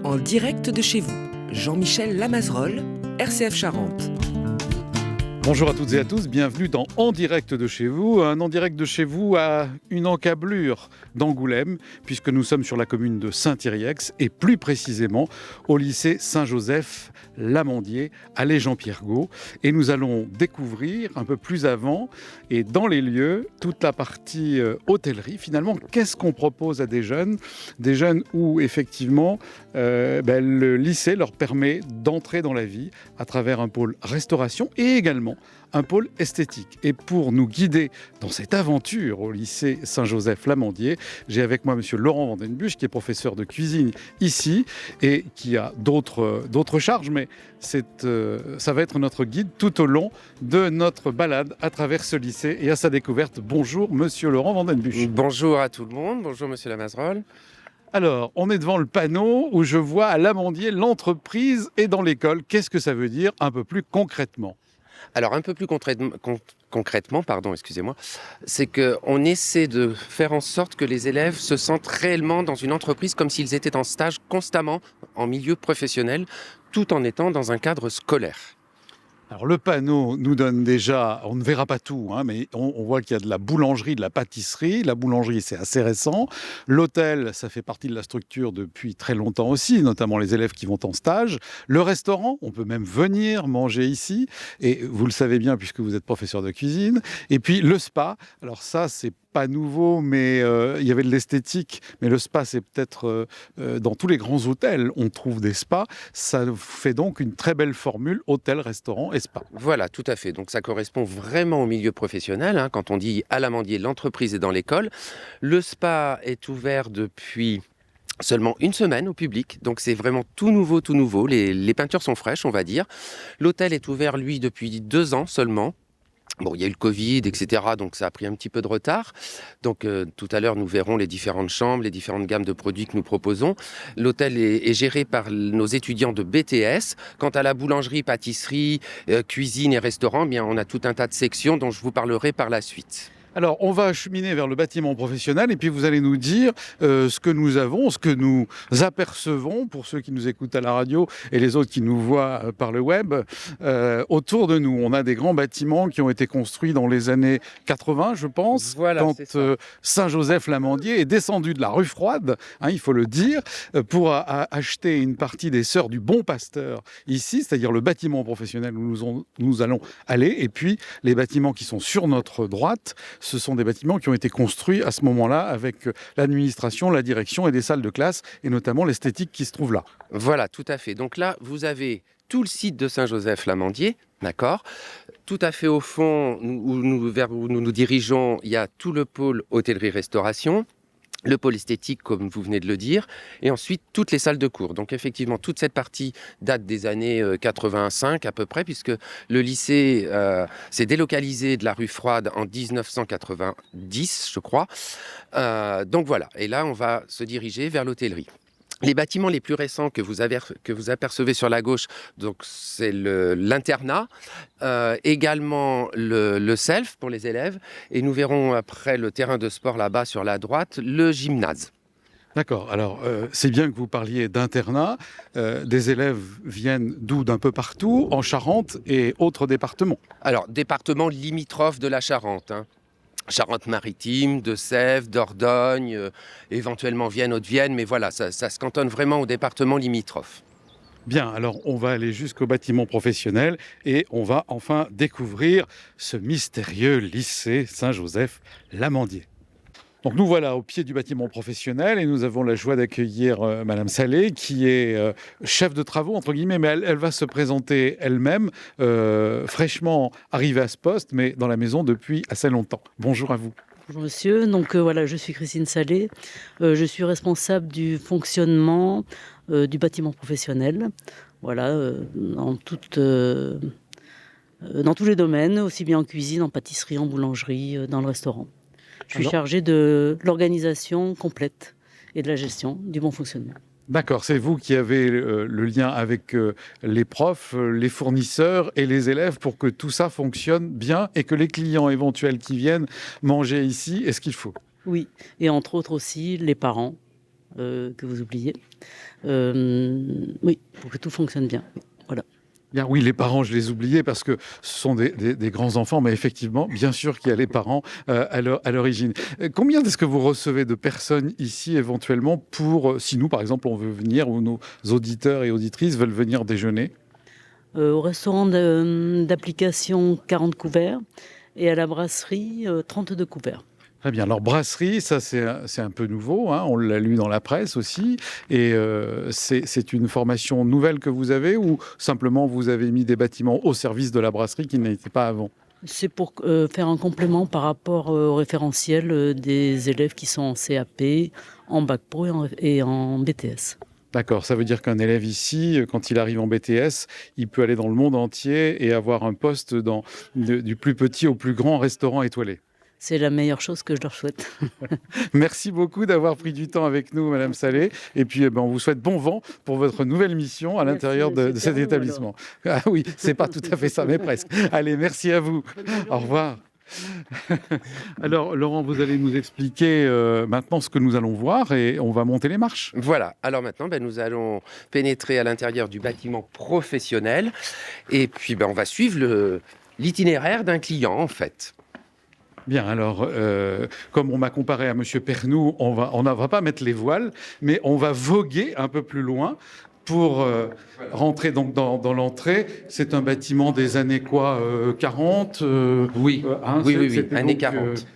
En direct de chez vous, Jean-Michel Lamazerolle, RCF Charente. Bonjour à toutes et à tous, bienvenue dans En direct de chez vous. Un En direct de chez vous à une encablure d'Angoulême, puisque nous sommes sur la commune de Saint-Yrieix et plus précisément au lycée Saint-Joseph-Lamandier, allée Jean-Pierre Gault. Et nous allons découvrir un peu plus avant et dans les lieux toute la partie hôtellerie. Finalement, qu'est-ce qu'on propose à des jeunes où effectivement le lycée leur permet d'entrer dans la vie à travers un pôle restauration et également un pôle esthétique. Et pour nous guider dans cette aventure au lycée Saint-Joseph-Lamandier, j'ai avec moi monsieur Laurent Vandenbusch, qui est professeur de cuisine ici et qui a d'autres charges, mais ça va être notre guide tout au long de notre balade à travers ce lycée et à sa découverte. Bonjour monsieur Laurent Vandenbusch. Bonjour à tout le monde, bonjour monsieur Lamazerolle. Alors, on est devant le panneau où je vois à Lamandier l'entreprise est dans l'école. Qu'est-ce que ça veut dire un peu plus concrètement ? Alors un peu plus concrètement, c'est qu'on essaie de faire en sorte que les élèves se sentent réellement dans une entreprise comme s'ils étaient en stage constamment en milieu professionnel, tout en étant dans un cadre scolaire. Alors le panneau nous donne déjà, on ne verra pas tout, mais on voit qu'il y a de la boulangerie, de la pâtisserie. La boulangerie, c'est assez récent. L'hôtel, ça fait partie de la structure depuis très longtemps aussi, notamment les élèves qui vont en stage. Le restaurant, on peut même venir manger ici. Et vous le savez bien puisque vous êtes professeur de cuisine. Et puis le spa, alors ça, c'est pas nouveau, mais il y avait de l'esthétique. Mais le spa, c'est peut-être dans tous les grands hôtels, on trouve des spas. Ça fait donc une très belle formule hôtel, restaurant et spa. Voilà, tout à fait. Donc ça correspond vraiment au milieu professionnel. Quand on dit à Lamandier, l'entreprise est dans l'école. Le spa est ouvert depuis seulement une semaine au public, donc c'est vraiment tout nouveau. Les peintures sont fraîches, on va dire. L'hôtel est ouvert, lui, depuis 2 ans seulement. Bon, il y a eu le Covid, etc., donc ça a pris un petit peu de retard. Donc tout à l'heure, nous verrons les différentes chambres, les différentes gammes de produits que nous proposons. L'hôtel est géré par nos étudiants de BTS. Quant à la boulangerie, pâtisserie, cuisine et restaurant, on a tout un tas de sections dont je vous parlerai par la suite. Alors, on va cheminer vers le bâtiment professionnel et puis vous allez nous dire ce que nous avons, ce que nous apercevons pour ceux qui nous écoutent à la radio et les autres qui nous voient par le web. Autour de nous, on a des grands bâtiments qui ont été construits dans les années 80, je pense, quand Saint-Joseph-Lamandier est descendu de la rue Froide, il faut le dire, pour acheter une partie des Sœurs du Bon Pasteur ici, c'est-à-dire le bâtiment professionnel où nous allons aller. Et puis, les bâtiments qui sont sur notre droite, ce sont des bâtiments qui ont été construits à ce moment-là avec l'administration, la direction et des salles de classe, et notamment l'esthétique qui se trouve là. Voilà, tout à fait. Donc là, vous avez tout le site de Saint-Joseph-Lamandier, d'accord ? Tout à fait au fond, vers où nous nous dirigeons, il y a tout le pôle hôtellerie-restauration, le pôle esthétique, comme vous venez de le dire, et ensuite toutes les salles de cours. Donc effectivement, toute cette partie date des années 85 à peu près, puisque le lycée s'est délocalisé de la rue Froide en 1990, je crois. Donc voilà, et là on va se diriger vers l'hôtellerie. Les bâtiments les plus récents que vous apercevez sur la gauche, donc c'est l'internat, également le self pour les élèves, et nous verrons après le terrain de sport là-bas sur la droite, le gymnase. D'accord, alors c'est bien que vous parliez d'internat. Des élèves viennent d'où? D'un peu partout, en Charente et autres départements. Alors, département limitrophe de la Charente, Charente-Maritime, de Sèvres, Dordogne, éventuellement Vienne, Haute-Vienne, mais voilà, ça se cantonne vraiment au département limitrophe. Bien, alors on va aller jusqu'au bâtiment professionnel et on va enfin découvrir ce mystérieux lycée Saint-Joseph-Lamandier. Donc nous voilà au pied du bâtiment professionnel et nous avons la joie d'accueillir Madame Salé qui est chef de travaux entre guillemets, mais elle va se présenter elle-même, fraîchement arrivée à ce poste, mais dans la maison depuis assez longtemps. Bonjour à vous. Bonjour monsieur, donc je suis Christine Salé, je suis responsable du fonctionnement du bâtiment professionnel, dans tous les domaines, aussi bien en cuisine, en pâtisserie, en boulangerie, dans le restaurant. Je suis chargée de l'organisation complète et de la gestion du bon fonctionnement. D'accord, c'est vous qui avez le lien avec les profs, les fournisseurs et les élèves pour que tout ça fonctionne bien et que les clients éventuels qui viennent manger ici aient ce qu'il faut. Oui, et entre autres aussi les parents que vous oubliez. Oui, pour que tout fonctionne bien. Voilà. Bien, oui, les parents, je les oubliais parce que ce sont des grands enfants, mais effectivement, bien sûr qu'il y a les parents à l'origine. Combien est-ce que vous recevez de personnes ici éventuellement pour, si nous, par exemple, on veut venir ou nos auditeurs et auditrices veulent venir déjeuner? Au restaurant d'application, 40 couverts et à la brasserie, 32 couverts. Très bien. Alors, brasserie, ça, c'est un peu nouveau, hein. On l'a lu dans la presse aussi. Et c'est une formation nouvelle que vous avez ou simplement vous avez mis des bâtiments au service de la brasserie qui n'étaient pas avant? C'est pour faire un complément par rapport au référentiel des élèves qui sont en CAP, en Bac Pro et en BTS. D'accord, ça veut dire qu'un élève ici, quand il arrive en BTS, il peut aller dans le monde entier et avoir un poste du plus petit au plus grand restaurant étoilé. C'est la meilleure chose que je leur souhaite. Merci beaucoup d'avoir pris du temps avec nous, Madame Salé. Et puis, on vous souhaite bon vent pour votre nouvelle mission à l'intérieur de cet établissement. Ah oui, c'est pas tout à fait ça, mais presque. Allez, merci à vous. Au revoir. Alors, Laurent, vous allez nous expliquer maintenant ce que nous allons voir et on va monter les marches. Voilà, alors maintenant, nous allons pénétrer à l'intérieur du bâtiment professionnel et puis on va suivre l'itinéraire d'un client, en fait. Bien, alors, comme on m'a comparé à Monsieur Pernoud, on ne va pas mettre les voiles, mais on va voguer un peu plus loin pour rentrer donc dans l'entrée. C'est un bâtiment des années quoi, 40 Oui, oui, années 40.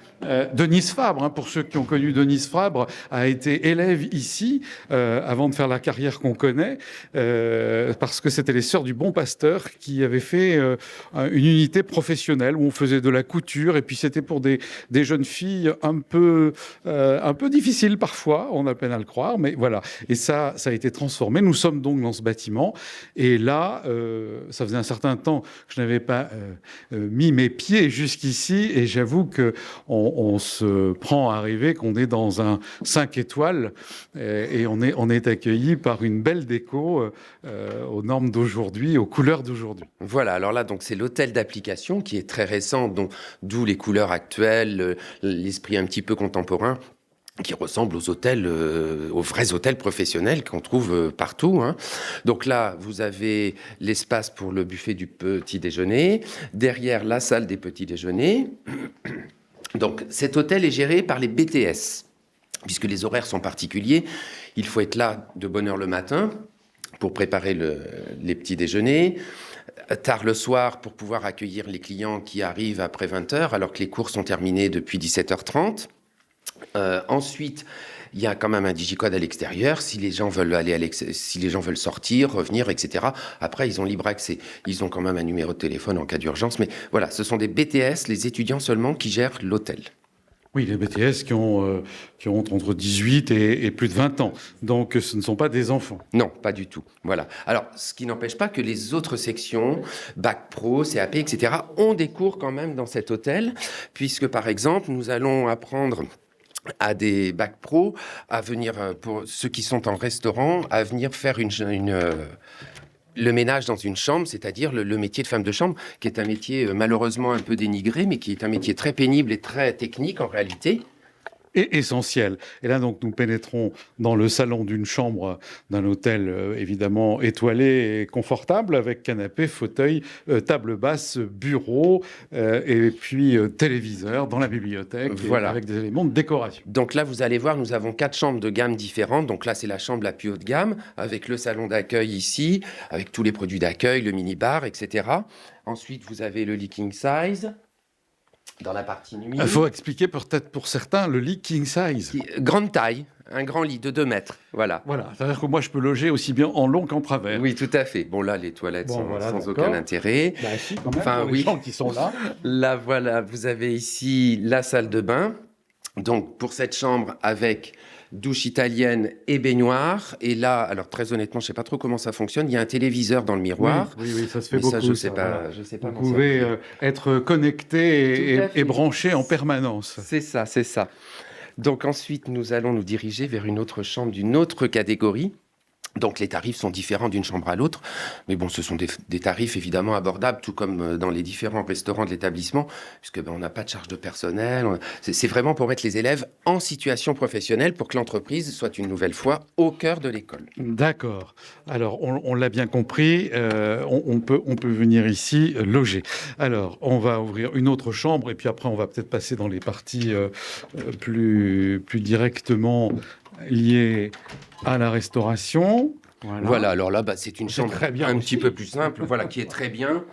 Denise Fabre, pour ceux qui ont connu Denise Fabre, a été élève ici avant de faire la carrière qu'on connaît, parce que c'était les Sœurs du Bon Pasteur qui avaient fait une unité professionnelle où on faisait de la couture et puis c'était pour des jeunes filles un peu difficiles parfois, on a peine à le croire, mais voilà. Et ça a été transformé. Nous sommes donc dans ce bâtiment et là, ça faisait un certain temps que je n'avais pas mis mes pieds jusqu'ici et j'avoue que on se prend à rêver qu'on est dans un 5 étoiles et on est accueilli par une belle déco aux normes d'aujourd'hui, aux couleurs d'aujourd'hui. Voilà, alors là, donc c'est l'hôtel d'application qui est très récent, d'où les couleurs actuelles, l'esprit un petit peu contemporain, qui ressemble aux hôtels, aux vrais hôtels professionnels qu'on trouve partout, hein. Donc là, vous avez l'espace pour le buffet du petit déjeuner, derrière la salle des petits déjeuners. Donc cet hôtel est géré par les BTS, puisque les horaires sont particuliers. Il faut être là de bonne heure le matin pour préparer les petits déjeuners, tard le soir pour pouvoir accueillir les clients qui arrivent après 20h, alors que les cours sont terminés depuis 17h30. Ensuite, il y a quand même un digicode à l'extérieur, si les gens veulent si les gens veulent sortir, revenir, etc. Après, ils ont libre accès. Ils ont quand même un numéro de téléphone en cas d'urgence. Mais voilà, ce sont des BTS, les étudiants seulement, qui gèrent l'hôtel. Oui, les BTS qui ont entre 18 et plus de 20 ans. Donc, ce ne sont pas des enfants. Non, pas du tout. Voilà. Alors, ce qui n'empêche pas que les autres sections, Bac Pro, CAP, etc., ont des cours quand même dans cet hôtel, puisque, par exemple, nous allons apprendre à des Bac Pro à venir, pour ceux qui sont en restaurant, à venir faire le ménage dans une chambre, c'est-à-dire le métier de femme de chambre, qui est un métier malheureusement un peu dénigré, mais qui est un métier très pénible et très technique en réalité. Et essentiel. Et là, donc, nous pénétrons dans le salon d'une chambre d'un hôtel évidemment étoilé et confortable, avec canapé, fauteuil, table basse, bureau, et puis téléviseur dans la bibliothèque, voilà. Avec des éléments de décoration. Donc là, vous allez voir, nous avons 4 chambres de gamme différentes. Donc là, c'est la chambre la plus haut de gamme, avec le salon d'accueil ici, avec tous les produits d'accueil, le mini-bar, etc. Ensuite, vous avez le lit king size. Dans la partie nuit. Il faut expliquer peut-être pour certains le lit king size. Grande taille, un grand lit de 2 mètres. Voilà. Voilà, c'est-à-dire que moi je peux loger aussi bien en long qu'en travers. Oui, tout à fait. Bon, là, les toilettes sont sans aucun intérêt. Bah, si, quand même, pour les gens qui sont là. Là, voilà, vous avez ici la salle de bain. Donc, pour cette chambre avec douche italienne et baignoire. Et là, alors très honnêtement, je ne sais pas trop comment ça fonctionne. Il y a un téléviseur dans le miroir. Oui, ça se fait mais beaucoup. Ça, je ne sais pas. Je sais pas. Vous pouvez être connecté et branché en permanence. C'est ça, c'est ça. Donc ensuite, nous allons nous diriger vers une autre chambre d'une autre catégorie. Donc les tarifs sont différents d'une chambre à l'autre, mais bon, ce sont des tarifs évidemment abordables, tout comme dans les différents restaurants de l'établissement, puisque on n'a pas de charge de personnel. C'est vraiment pour mettre les élèves en situation professionnelle, pour que l'entreprise soit une nouvelle fois au cœur de l'école. D'accord. Alors, on l'a bien compris, on peut venir ici loger. Alors, on va ouvrir une autre chambre et puis après, on va peut-être passer dans les parties plus directement liées à la restauration. Voilà, alors là, c'est une chambre très bien un aussi. petit peu plus simple, voilà, qui est très bien.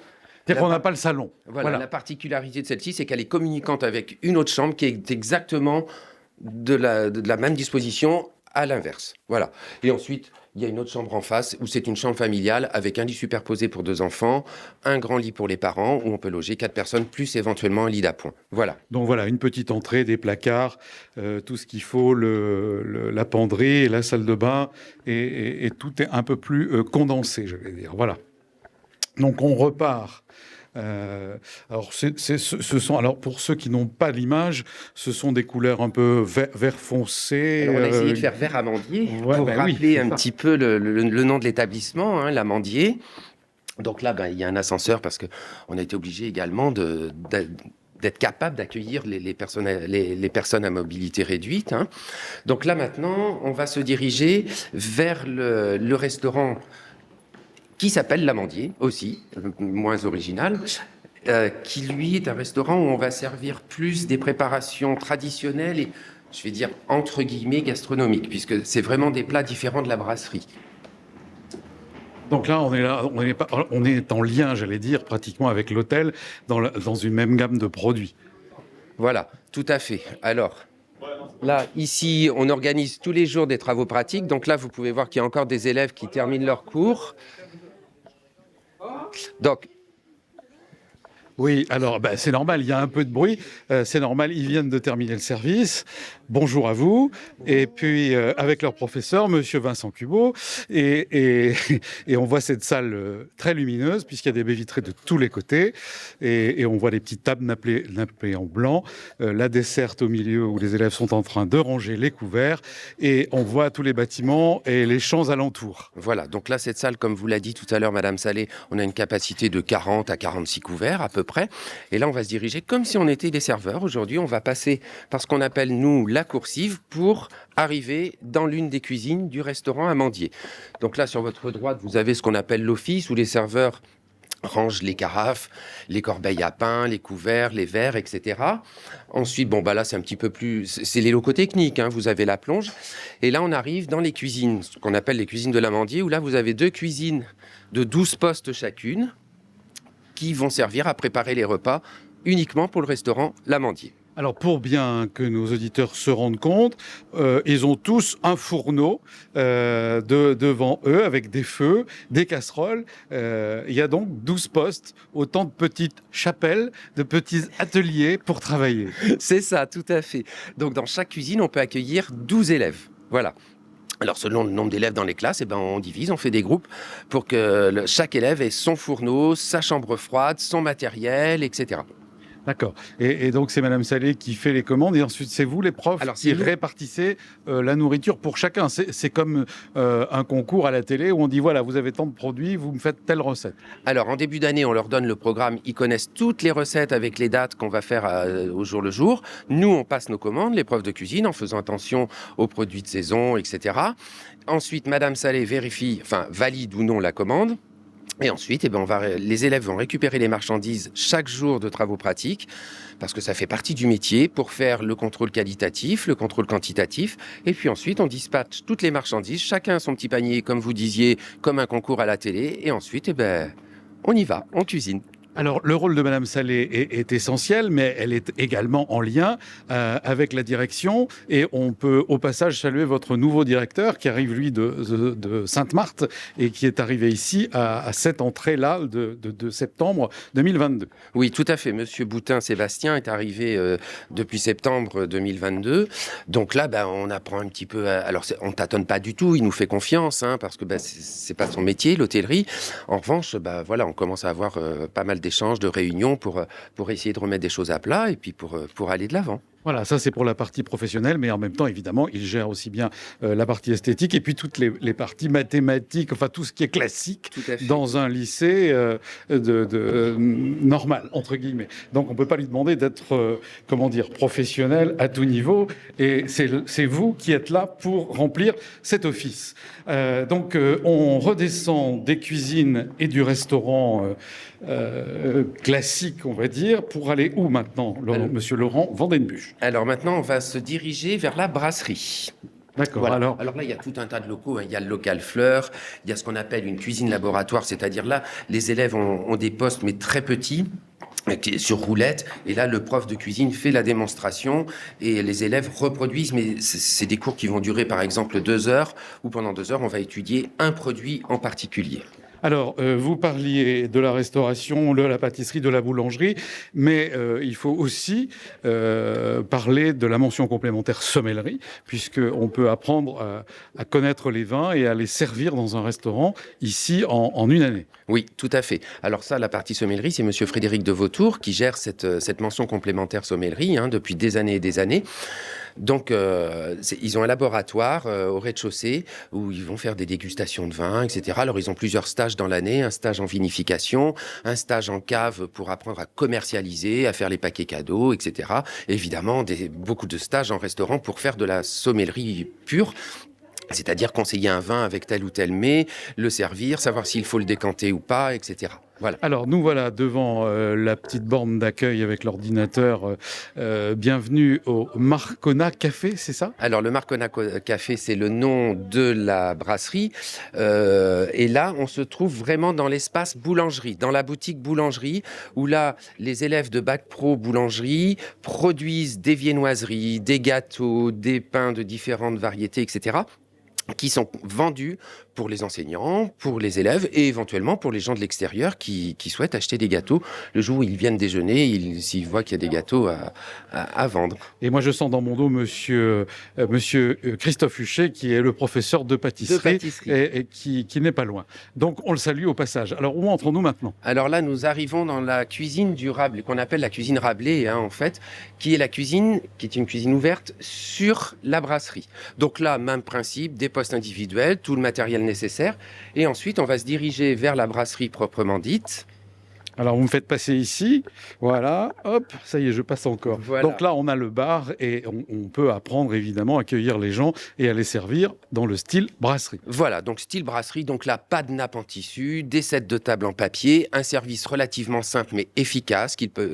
C'est-à-dire qu'on n'a pas le salon. Voilà, la particularité de celle-ci, c'est qu'elle est communicante avec une autre chambre qui est exactement de la même disposition à l'inverse. Voilà. Et ensuite, il y a une autre chambre en face où c'est une chambre familiale avec un lit superposé pour 2 enfants, un grand lit pour les parents où on peut loger 4 personnes plus éventuellement un lit d'appoint. Voilà. Donc voilà, une petite entrée, des placards, tout ce qu'il faut, la penderie, la salle de bain, et tout est un peu plus condensé, je vais dire. Voilà. Donc on repart. Alors, alors pour ceux qui n'ont pas l'image, ce sont des couleurs un peu vert foncé. Alors, on a essayé de faire vert amandier Ouais, pour ben rappeler oui, un petit peu le nom de l'établissement, hein, l'amandier. Donc là, il y a un ascenseur parce qu'on a été obligé également d'être capable d'accueillir les personnes à mobilité réduite. Hein. Donc là, maintenant, on va se diriger vers le restaurant qui s'appelle l'Amandier, aussi, moins original, qui, lui, est un restaurant où on va servir plus des préparations traditionnelles et, je vais dire, entre guillemets, gastronomiques, puisque c'est vraiment des plats différents de la brasserie. Donc là, on est en lien, j'allais dire, pratiquement avec l'hôtel, dans une même gamme de produits. Voilà, tout à fait. Alors, là, ici, on organise tous les jours des travaux pratiques. Donc là, vous pouvez voir qu'il y a encore des élèves qui terminent leur cours. Donc, oui, alors c'est normal, il y a un peu de bruit, c'est normal, ils viennent de terminer le service. Bonjour à vous. Et puis avec leur professeur, monsieur Vincent Cubot, et on voit cette salle très lumineuse puisqu'il y a des baies vitrées de tous les côtés, et on voit les petites tables nappées en blanc, la desserte au milieu où les élèves sont en train de ranger les couverts, et on voit tous les bâtiments et les champs alentours. Voilà, donc là, cette salle, comme vous l'a dit tout à l'heure, Madame Salé, on a une capacité de 40 à 46 couverts à peu près. Et là, on va se diriger comme si on était des serveurs. Aujourd'hui, on va passer par ce qu'on appelle, nous, la coursive pour arriver dans l'une des cuisines du restaurant Amandier. Donc là, sur votre droite, vous avez ce qu'on appelle l'office où les serveurs rangent les carafes, les corbeilles à pain, les couverts, les verres, etc. Ensuite, là, c'est un petit peu plus... C'est les locaux techniques, hein, vous avez la plonge. Et là, on arrive dans les cuisines, ce qu'on appelle les cuisines de l'Amandier, où là, vous avez 2 cuisines de 12 postes chacune qui vont servir à préparer les repas uniquement pour le restaurant l'Amandier. Alors, pour bien que nos auditeurs se rendent compte, ils ont tous un fourneau devant eux avec des feux, des casseroles. Il y a donc 12 postes, autant de petites chapelles, de petits ateliers pour travailler. C'est ça, tout à fait. Donc, dans chaque cuisine, on peut accueillir 12 élèves. Voilà. Alors, selon le nombre d'élèves dans les classes, on divise, on fait des groupes pour que chaque élève ait son fourneau, sa chambre froide, son matériel, etc. D'accord. Et donc, c'est Madame Salé qui fait les commandes et ensuite, c'est vous, les profs, qui répartissez la nourriture pour chacun. C'est comme un concours à la télé où on dit, voilà, vous avez tant de produits, vous me faites telle recette. Alors, en début d'année, on leur donne le programme. Ils connaissent toutes les recettes avec les dates qu'on va faire au jour le jour. Nous, on passe nos commandes, les profs de cuisine, en faisant attention aux produits de saison, etc. Ensuite, Madame Salé valide ou non la commande. Et ensuite, les élèves vont récupérer les marchandises chaque jour de travaux pratiques, parce que ça fait partie du métier, pour faire le contrôle qualitatif, le contrôle quantitatif. Et puis ensuite, on dispatche toutes les marchandises, chacun son petit panier, comme vous disiez, comme un concours à la télé. Et ensuite, on y va, on cuisine. Alors, le rôle de Madame Salé est essentiel, mais elle est également en lien avec la direction. Et on peut, au passage, saluer votre nouveau directeur qui arrive, lui, de Sainte-Marthe et qui est arrivé ici à cette entrée-là de septembre 2022. Oui, tout à fait. Monsieur Boutin Sébastien est arrivé depuis septembre 2022. Donc là, on apprend un petit peu... Alors, on ne tâtonne pas du tout. Il nous fait confiance, hein, parce que c'est pas son métier, l'hôtellerie. En revanche, on commence à avoir pas mal d'échanges, de réunions pour essayer de remettre des choses à plat et puis pour aller de l'avant. Voilà, ça c'est pour la partie professionnelle, mais en même temps, évidemment, il gère aussi bien la partie esthétique et puis toutes les parties mathématiques, enfin tout ce qui est classique Tout à fait. dans un lycée normal, entre guillemets. Donc on ne peut pas lui demander d'être, professionnel à tout niveau, et c'est vous qui êtes là pour remplir cet office. Donc on redescend des cuisines et du restaurant classique, on va dire, pour aller où maintenant, monsieur Laurent Vandenbusch? Alors maintenant, on va se diriger vers la brasserie. D'accord. Voilà. Alors là, il y a tout un tas de locaux. Il y a le local fleur, il y a ce qu'on appelle une cuisine laboratoire, c'est-à-dire là, les élèves ont des postes, mais très petits, sur roulette. Et là, le prof de cuisine fait la démonstration et les élèves reproduisent. Mais c'est des cours qui vont durer, par exemple, 2 heures, où pendant 2 heures, on va étudier un produit en particulier. Alors, vous parliez de la restauration, de la pâtisserie, de la boulangerie, mais il faut aussi parler de la mention complémentaire sommellerie, puisqu'on peut apprendre à connaître les vins et à les servir dans un restaurant ici en une année. Oui, tout à fait. Alors ça, la partie sommellerie, c'est Monsieur Frédéric de Vautour qui gère cette mention complémentaire sommellerie depuis des années et des années. Donc, ils ont un laboratoire au rez-de-chaussée où ils vont faire des dégustations de vin, etc. Alors, ils ont plusieurs stages dans l'année, un stage en vinification, un stage en cave pour apprendre à commercialiser, à faire les paquets cadeaux, etc. Et évidemment, beaucoup de stages en restaurant pour faire de la sommellerie pure. C'est-à-dire conseiller un vin avec tel ou tel mets, le servir, savoir s'il faut le décanter ou pas, etc. Voilà. Alors, nous voilà devant la petite borne d'accueil avec l'ordinateur. Bienvenue au Marcona Café, c'est ça? Alors, le Marcona Café, c'est le nom de la brasserie. Et là, on se trouve vraiment dans l'espace boulangerie, dans la boutique boulangerie, où là, les élèves de Bac Pro Boulangerie produisent des viennoiseries, des gâteaux, des pains de différentes variétés, etc., qui sont vendus pour les enseignants, pour les élèves et éventuellement pour les gens de l'extérieur qui souhaitent acheter des gâteaux. Le jour où ils viennent déjeuner, s'ils voient qu'il y a des gâteaux à vendre. Et moi, je sens dans mon dos monsieur Christophe Huchet, qui est le professeur de pâtisserie, et qui n'est pas loin. Donc, on le salue au passage. Alors, où entrons-nous maintenant? Alors là, nous arrivons dans la cuisine du Rabelais, qu'on appelle la cuisine Rabelais, en fait, qui est une cuisine ouverte sur la brasserie. Donc là, même principe, des postes individuels, tout le matériel nécessaire. Et ensuite, on va se diriger vers la brasserie proprement dite. Alors, vous me faites passer ici. Voilà. Hop, ça y est, je passe encore. Voilà. Donc là, on a le bar et on peut apprendre, évidemment, à accueillir les gens et à les servir dans le style brasserie. Voilà, donc style brasserie. Donc là, pas de nappe en tissu, des sets de table en papier, un service relativement simple mais efficace qui peut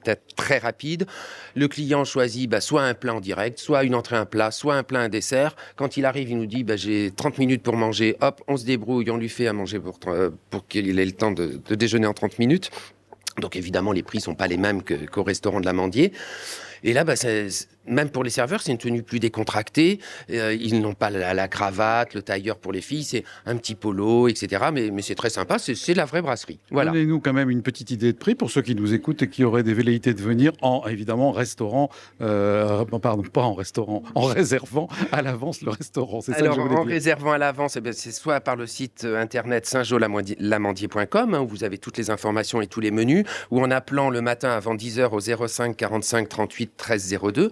être très rapide. Le client choisit soit un plat en direct, soit une entrée, un plat, soit un plat, un dessert. Quand il arrive, il nous dit j'ai 30 minutes pour manger. Hop, on se débrouille, on lui fait à manger pour qu'il ait le temps de déjeuner en 30 minutes. Donc évidemment, les prix ne sont pas les mêmes qu'au restaurant de l'Amandier. Et là, même pour les serveurs, c'est une tenue plus décontractée. Ils n'ont pas la cravate, le tailleur pour les filles, c'est un petit polo, etc. Mais c'est très sympa, c'est la vraie brasserie. Voilà. Donnez-nous quand même une petite idée de prix pour ceux qui nous écoutent et qui auraient des velléités de venir évidemment, restaurant. Pardon, pas en restaurant, en réservant à l'avance le restaurant. C'est ça que je voulais dire. Réservant à l'avance, c'est soit par le site internet saintjolamandier.com, où vous avez toutes les informations et tous les menus, ou en appelant le matin avant 10h au 05 45 38 13 02.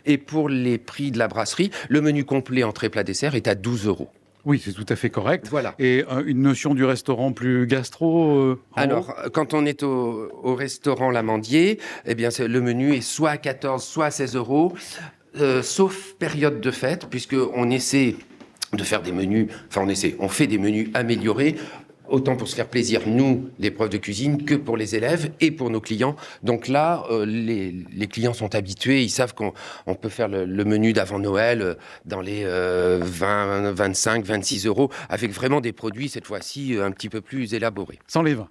Et pour les prix de la brasserie, le menu complet entrée plat dessert est à 12 €. Oui, c'est tout à fait correct. Voilà. Et une notion du restaurant plus gastro Alors, quand on est au restaurant L'Amandier, le menu est soit à 14, soit à 16 €, sauf période de fête, puisqu'on essaie de faire des menus, on fait des menus améliorés, autant pour se faire plaisir, nous, les profs de cuisine, que pour les élèves et pour nos clients. Donc là, les clients sont habitués, ils savent qu'on peut faire le menu d'avant Noël dans les 20, 25, 26 €, avec vraiment des produits, cette fois-ci, un petit peu plus élaborés. sans les vins.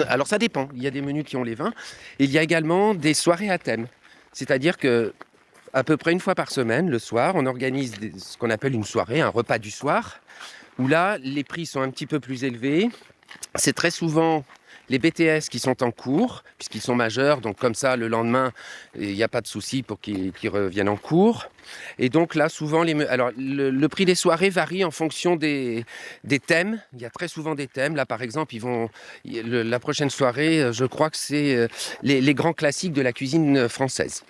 Alors ça dépend, il y a des menus qui ont les vins. Il y a également des soirées à thème. C'est-à-dire que à peu près une fois par semaine, le soir, on organise ce qu'on appelle une soirée, un repas du soir, où là, les prix sont un petit peu plus élevés. C'est très souvent les BTS qui sont en cours, puisqu'ils sont majeurs, donc comme ça, le lendemain, il n'y a pas de souci pour qu'ils reviennent en cours. Et donc là, souvent, le prix des soirées varie en fonction des thèmes. Il y a très souvent des thèmes. Là, par exemple, la prochaine soirée, je crois que c'est les grands classiques de la cuisine française.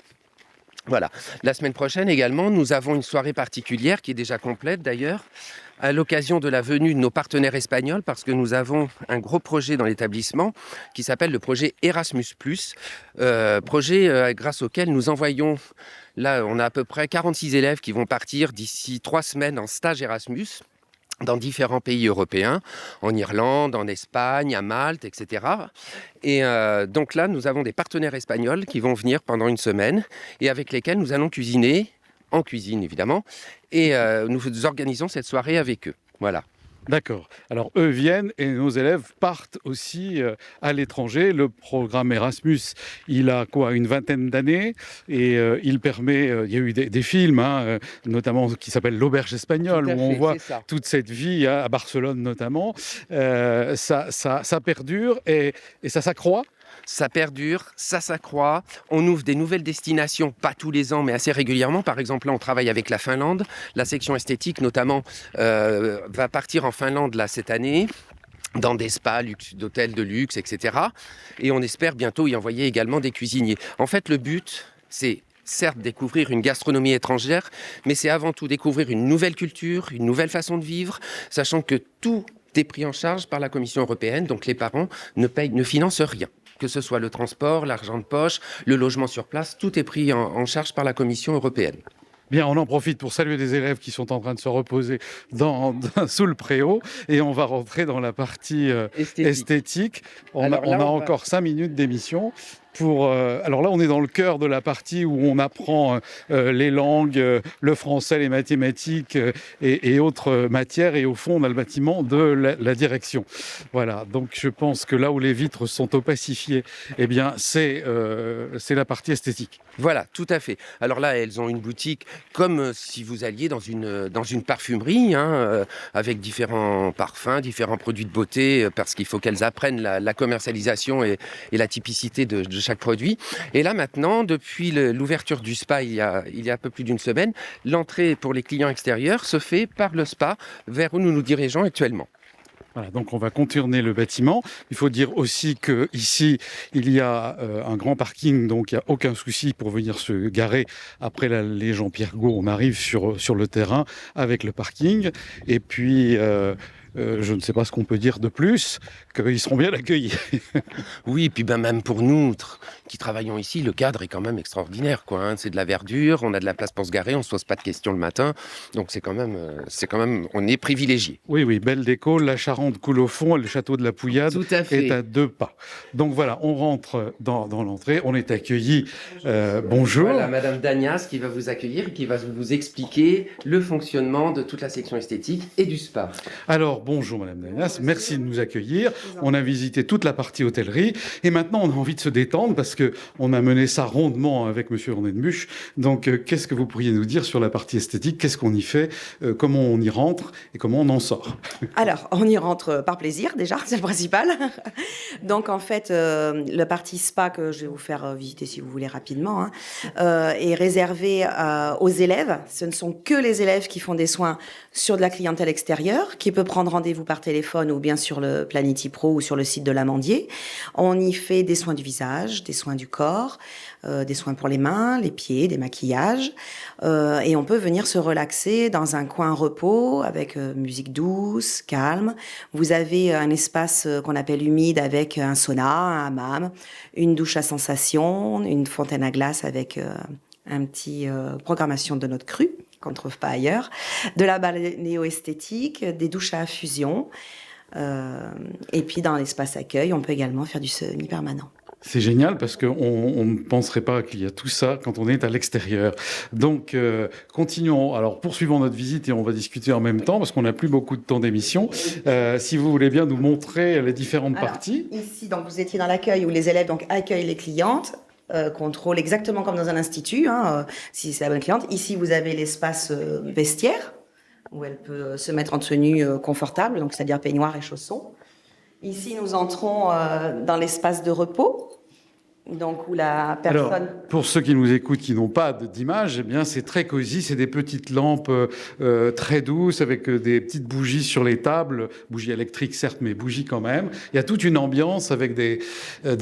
Voilà. La semaine prochaine également, nous avons une soirée particulière qui est déjà complète d'ailleurs, à l'occasion de la venue de nos partenaires espagnols, parce que nous avons un gros projet dans l'établissement qui s'appelle le projet Erasmus+, projet grâce auquel nous envoyons, là on a à peu près 46 élèves qui vont partir d'ici 3 semaines en stage Erasmus, dans différents pays européens, en Irlande, en Espagne, à Malte, etc. Et donc là, nous avons des partenaires espagnols qui vont venir pendant une semaine et avec lesquels nous allons cuisiner, en cuisine évidemment, et nous organisons cette soirée avec eux. Voilà. D'accord. Alors, eux viennent et nos élèves partent aussi à l'étranger. Le programme Erasmus, il a une vingtaine d'années et il permet, il y a eu des films, notamment qui s'appelle L'Auberge espagnole, où on voit toute cette vie à Barcelone notamment. Ça perdure et ça s'accroît. Ça perdure, ça s'accroît. On ouvre des nouvelles destinations, pas tous les ans, mais assez régulièrement. Par exemple, là, on travaille avec la Finlande. La section esthétique, notamment, va partir en Finlande là, cette année, dans des spas, d'hôtels de luxe, etc. Et on espère bientôt y envoyer également des cuisiniers. En fait, le but, c'est certes découvrir une gastronomie étrangère, mais c'est avant tout découvrir une nouvelle culture, une nouvelle façon de vivre, sachant que tout est pris en charge par la Commission européenne, donc les parents ne financent rien. Que ce soit le transport, l'argent de poche, le logement sur place, tout est pris en charge par la Commission européenne. Bien, on en profite pour saluer des élèves qui sont en train de se reposer sous le préau et on va rentrer dans la partie esthétique. On a encore 5 minutes d'émission. Alors là, on est dans le cœur de la partie où on apprend les langues, le français, les mathématiques et autres matières. Et au fond, on a le bâtiment de la direction. Voilà, donc je pense que là où les vitres sont opacifiées, eh bien, c'est la partie esthétique. Voilà, tout à fait. Alors là, elles ont une boutique comme si vous alliez dans une parfumerie, avec différents parfums, différents produits de beauté, parce qu'il faut qu'elles apprennent la commercialisation et la typicité de chaque produit. Et là maintenant, depuis l'ouverture du spa il y a un peu plus d'une semaine, l'entrée pour les clients extérieurs se fait par le spa vers où nous nous dirigeons actuellement. Voilà, donc on va contourner le bâtiment. Il faut dire aussi qu'ici, il y a un grand parking, donc il n'y a aucun souci pour venir se garer. Après l'allée Jean-Pierre Gault, on arrive sur le terrain avec le parking. Et puis, je ne sais pas ce qu'on peut dire de plus, qu'ils seront bien accueillis. Oui, puis même pour nous qui travaillons ici, le cadre est quand même extraordinaire, C'est de la verdure, on a de la place pour se garer, on ne se pose pas de questions le matin. Donc c'est quand même, on est privilégiés. Oui, belle déco. La Charente coule au fond, le château de la Pouillade est à 2 pas. Donc voilà, on rentre dans l'entrée, on est accueillis. Bonjour. Voilà, Madame Dagnas qui va vous accueillir et qui va vous expliquer le fonctionnement de toute la section esthétique et du spa. Alors, bonjour Madame Dagnas, merci de nous accueillir. On a visité toute la partie hôtellerie et maintenant on a envie de se détendre parce qu'on a mené ça rondement avec Monsieur Ornenbusch. Donc, qu'est-ce que vous pourriez nous dire sur la partie esthétique? Qu'est-ce qu'on y fait? Comment on y rentre et comment on en sort? Alors, on y rentre par plaisir déjà, c'est le principal. Donc, en fait, la partie spa que je vais vous faire visiter si vous voulez rapidement est réservée aux élèves. Ce ne sont que les élèves qui font des soins sur de la clientèle extérieure, qui peut prendre rendez-vous par téléphone ou bien sur le Planity Pro ou sur le site de l'Amandier. On y fait des soins du visage, des soins du corps, des soins pour les mains, les pieds, des maquillages. Et on peut venir se relaxer dans un coin repos avec musique douce, calme. Vous avez un espace qu'on appelle humide avec un sauna, un hammam, une douche à sensation, une fontaine à glace avec un petit programmation de notre cru qu'on ne trouve pas ailleurs, de la balnéo-esthétique, des douches à infusion. Et puis dans l'espace accueil, on peut également faire du semi-permanent. C'est génial parce qu'on ne penserait pas qu'il y a tout ça quand on est à l'extérieur. Donc, continuons. Alors, poursuivons notre visite et on va discuter en même temps parce qu'on n'a plus beaucoup de temps d'émission. Si vous voulez bien nous montrer les différentes parties. Ici, donc, vous étiez dans l'accueil où les élèves accueillent les clientes. Contrôle exactement comme dans un institut, si c'est la bonne cliente. Ici, vous avez l'espace vestiaire, où elle peut se mettre en tenue confortable, donc c'est-à-dire peignoir et chaussons. Ici, nous entrons dans l'espace de repos, Donc, où la personne... Alors, pour ceux qui nous écoutent, qui n'ont pas d'image, eh bien, c'est très cosy. C'est des petites lampes très douces avec des petites bougies sur les tables. Bougies électriques, certes, mais bougies quand même. Il y a toute une ambiance avec des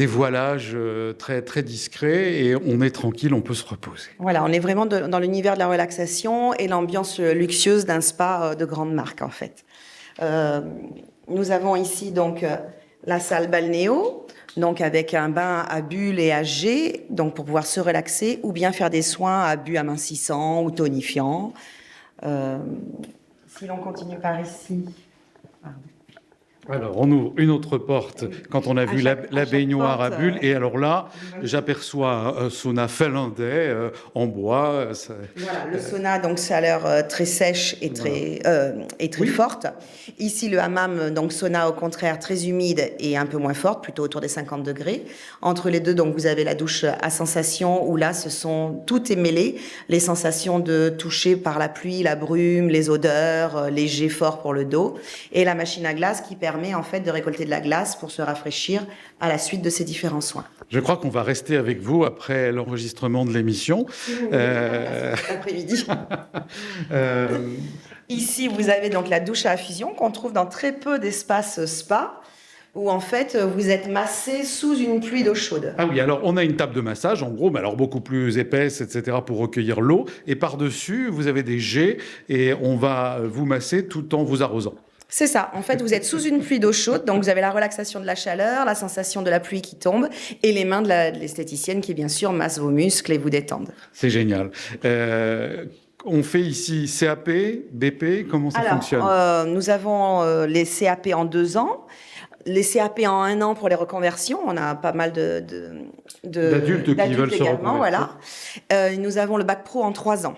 voilages très, très discrets et on est tranquille, on peut se reposer. Voilà, on est vraiment dans l'univers de la relaxation et l'ambiance luxueuse d'un spa de grande marque, en fait. Nous avons ici, donc, la salle balnéo, donc avec un bain à bulles et à jet, donc pour pouvoir se relaxer, ou bien faire des soins à but amincissant ou tonifiant. Si l'on continue par ici... Alors, on ouvre une autre porte quand on a vu la baignoire à bulles. Et alors là, j'aperçois un sauna finlandais en bois. Voilà, le sauna, donc, ça a l'air très sèche et très forte. Ici, le hammam, donc sauna, au contraire, très humide et un peu moins forte, plutôt autour des 50 degrés. Entre les deux, donc, vous avez la douche à sensation, où là, tout est mêlé. Les sensations de toucher par la pluie, la brume, les odeurs, les jets forts pour le dos. Et la machine à glace qui permet en fait de récolter de la glace pour se rafraîchir à la suite de ces différents soins. Je crois qu'on va rester avec vous après l'enregistrement de l'émission. Cet après-midi. Ici, vous avez donc la douche à infusion qu'on trouve dans très peu d'espaces spa, où en fait vous êtes massé sous une pluie d'eau chaude. Ah oui, alors on a une table de massage, en gros, mais alors beaucoup plus épaisse, etc., pour recueillir l'eau. Et par-dessus, vous avez des jets et on va vous masser tout en vous arrosant. C'est ça. En fait, vous êtes sous une pluie d'eau chaude, donc vous avez la relaxation de la chaleur, la sensation de la pluie qui tombe, et les mains de l'esthéticienne qui, bien sûr, masse vos muscles et vous détendent. C'est génial. On fait ici CAP, BP, comment ça fonctionne ? Nous avons les CAP en 2 ans. Les CAP en 1 an pour les reconversions. On a pas mal d'adultes qui veulent se reconvertir. Voilà. Nous avons le bac pro en 3 ans.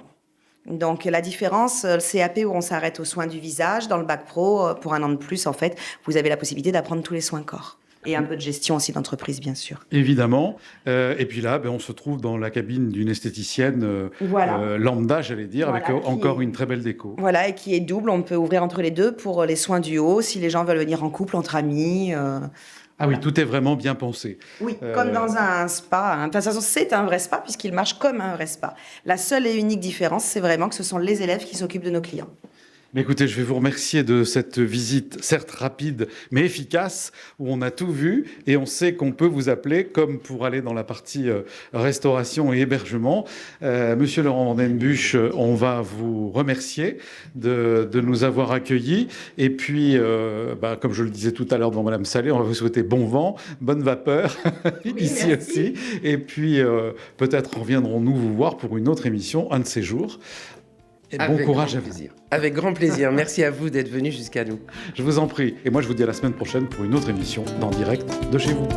Donc la différence, le CAP où on s'arrête aux soins du visage, dans le bac pro, pour 1 an de plus, en fait, vous avez la possibilité d'apprendre tous les soins corps. Et un peu de gestion aussi d'entreprise, bien sûr. Évidemment. Et puis là, on se trouve dans la cabine d'une esthéticienne lambda, j'allais dire, avec encore une très belle déco. Voilà, et qui est double. On peut ouvrir entre les deux pour les soins du haut, si les gens veulent venir en couple, entre amis. Ah oui, tout est vraiment bien pensé. Oui, comme dans un spa. De toute façon, c'est un vrai spa puisqu'il marche comme un vrai spa. La seule et unique différence, c'est vraiment que ce sont les élèves qui s'occupent de nos clients. Mais écoutez, je vais vous remercier de cette visite, certes rapide, mais efficace, où on a tout vu et on sait qu'on peut vous appeler comme pour aller dans la partie restauration et hébergement. Monsieur Laurent Vandenbusch, on va vous remercier de nous avoir accueillis. Et puis, comme je le disais tout à l'heure devant Madame Salé, on va vous souhaiter bon vent, bonne vapeur, ici merci. Aussi. Et puis, peut-être reviendrons-nous vous voir pour une autre émission, un de ces jours. Et bon courage à vous. Avec grand plaisir. Merci à vous d'être venu jusqu'à nous. Je vous en prie. Et moi, je vous dis à la semaine prochaine pour une autre émission d'En Direct de chez vous.